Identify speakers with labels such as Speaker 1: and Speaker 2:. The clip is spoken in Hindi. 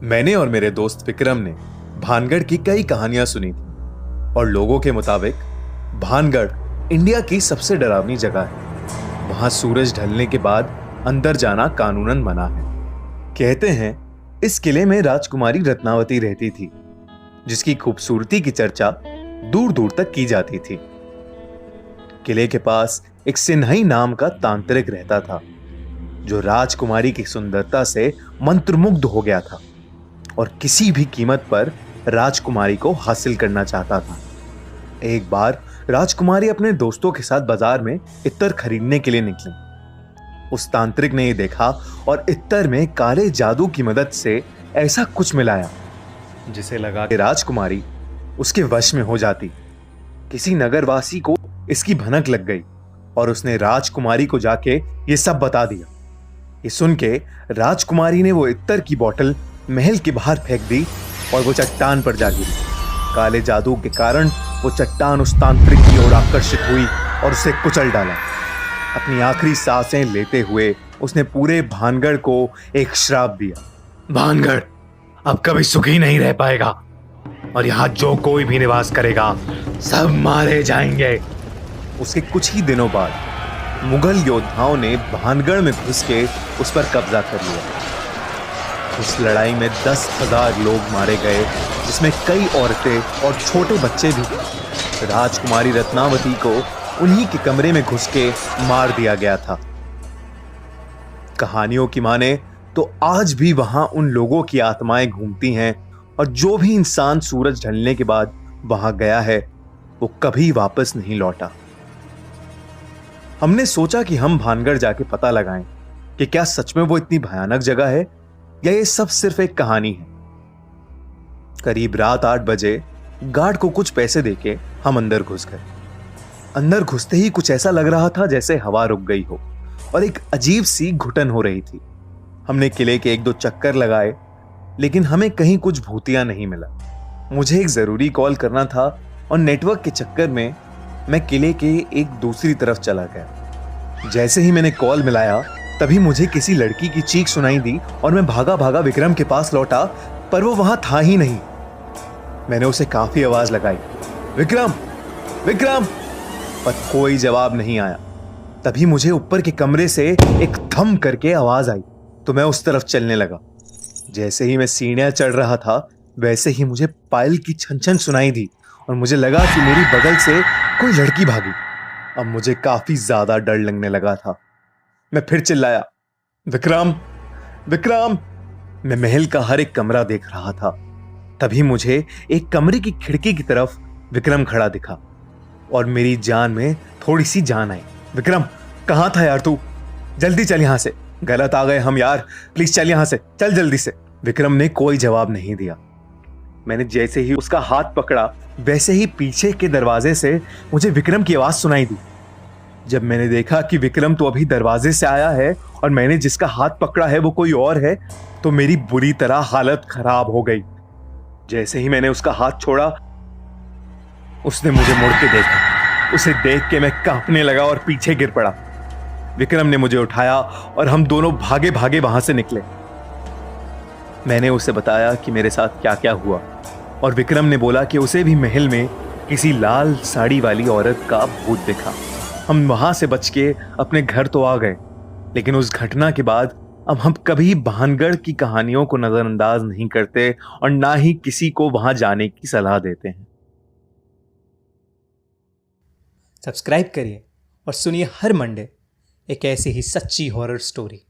Speaker 1: मैंने और मेरे दोस्त विक्रम ने भानगढ़ की कई कहानियां सुनी थी और लोगों के मुताबिक भानगढ़ इंडिया की सबसे डरावनी जगह है। वहां सूरज ढलने के बाद अंदर जाना कानूनन मना है। कहते हैं इस किले में राजकुमारी रत्नावती रहती थी, जिसकी खूबसूरती की चर्चा दूर दूर तक की जाती थी। किले के पास एक सिन्हई नाम का तांत्रिक रहता था, जो राजकुमारी की सुंदरता से मंत्रमुग्ध हो गया था और किसी भी कीमत पर राजकुमारी को हासिल करना चाहता था। एक बार राजकुमारी अपने दोस्तों के साथ बाजार में इत्तर खरीदने के लिए निकली। उस तांत्रिक ने यह देखा और इत्तर में काले जादू की मदद से ऐसा कुछ मिलाया जिसे लगा कि राजकुमारी उसके वश में हो जाती। किसी नगरवासी को इसकी भनक लग गई और उसने राजकुमारी को जाके ये सब बता दिया। ये सुन के राजकुमारी ने वो इत्तर की बोतल महल के बाहर फेंक दी और वो चट्टान पर जा गिरी। काले जादू के कारण वो चट्टान उस तांत्रिक की ओर आकर्षित हुई और उसे कुचल डाला। अपनी आखिरी सांसें लेते हुए उसने पूरे भानगढ़ को एक श्राप दिया। भानगढ़ अब कभी सुखी नहीं रह पाएगा और यहाँ जो कोई भी निवास करेगा सब मारे जाएंगे। उसके कुछ ही दिनों बाद मुगल योद्धाओं ने भानगढ़ में घुस के उस पर कब्जा कर लिया। उस लड़ाई में 10,000 लोग मारे गए, जिसमें कई औरतें और छोटे बच्चे भी थे। राजकुमारी रत्नावती को उन्हीं के कमरे में घुस के मार दिया गया था। कहानियों की माने तो आज भी वहां उन लोगों की आत्माएं घूमती हैं और जो भी इंसान सूरज ढलने के बाद वहां गया है वो कभी वापस नहीं लौटा। हमने सोचा कि हम भानगढ़ जाके पता लगाएं कि क्या सच में वो इतनी भयानक जगह है या ये सब सिर्फ एक कहानी है। करीब रात 8 बजे गार्ड को कुछ पैसे देके हम अंदर घुस गए। अंदर घुसते ही कुछ ऐसा लग रहा था जैसे हवा रुक गई हो और एक अजीब सी घुटन हो रही थी। हमने किले के 1-2 चक्कर लगाए, लेकिन हमें कहीं कुछ भूतिया नहीं मिला। मुझे एक जरूरी कॉल करना था और नेटवर्क के चक्कर में मैं किले के एक दूसरी तरफ चला गया। जैसे ही मैंने कॉल मिलाया तभी मुझे किसी लड़की की चीख सुनाई दी और मैं भागा भागा विक्रम के पास लौटा, पर वो वहां था ही नहीं। मैंने उसे काफी आवाज लगाई, विक्रम विक्रम, पर कोई जवाब नहीं आया। तभी मुझे ऊपर के कमरे से एक धम करके आवाज आई तो मैं उस तरफ चलने लगा। जैसे ही मैं सीढ़ियां चढ़ रहा था वैसे ही मुझे पायल की छन छन सुनाई दी और मुझे लगा कि मेरी बगल से कोई लड़की भागी। अब मुझे काफी ज्यादा डर लगने लगा था। मैं फिर चिल्लाया, विक्रम विक्रम। मैं महल का हर एक कमरा देख रहा था। तभी मुझे एक कमरे की खिड़की की तरफ विक्रम खड़ा दिखा और मेरी जान में थोड़ी सी जान आई। विक्रम, कहां था यार तू? जल्दी चल यहां से, गलत आ गए हम यार, प्लीज चल यहां से, चल जल्दी से। विक्रम ने कोई जवाब नहीं दिया। मैंने जैसे ही उसका हाथ पकड़ा वैसे ही पीछे के दरवाजे से मुझे विक्रम की आवाज सुनाई दी। जब मैंने देखा कि विक्रम तो अभी दरवाजे से आया है और मैंने जिसका हाथ पकड़ा है वो कोई और है, तो मेरी बुरी तरह हालत खराब हो गई। जैसे ही मैंने उसका हाथ छोड़ा उसने मुझे मुड़ के देखा। उसे देख के मैं कांपने लगा और पीछे गिर पड़ा। विक्रम ने मुझे उठाया और हम दोनों भागे भागे वहां से निकले। मैंने उसे बताया कि मेरे साथ क्या क्या हुआ और विक्रम ने बोला कि उसे भी महल में किसी लाल साड़ी वाली औरत का भूत दिखा। हम वहां से बच के अपने घर तो आ गए, लेकिन उस घटना के बाद अब हम कभी भानगढ़ की कहानियों को नजरअंदाज नहीं करते और ना ही किसी को वहां जाने की सलाह देते हैं।
Speaker 2: सब्सक्राइब करिए और सुनिए हर मंडे एक ऐसी ही सच्ची हॉरर स्टोरी।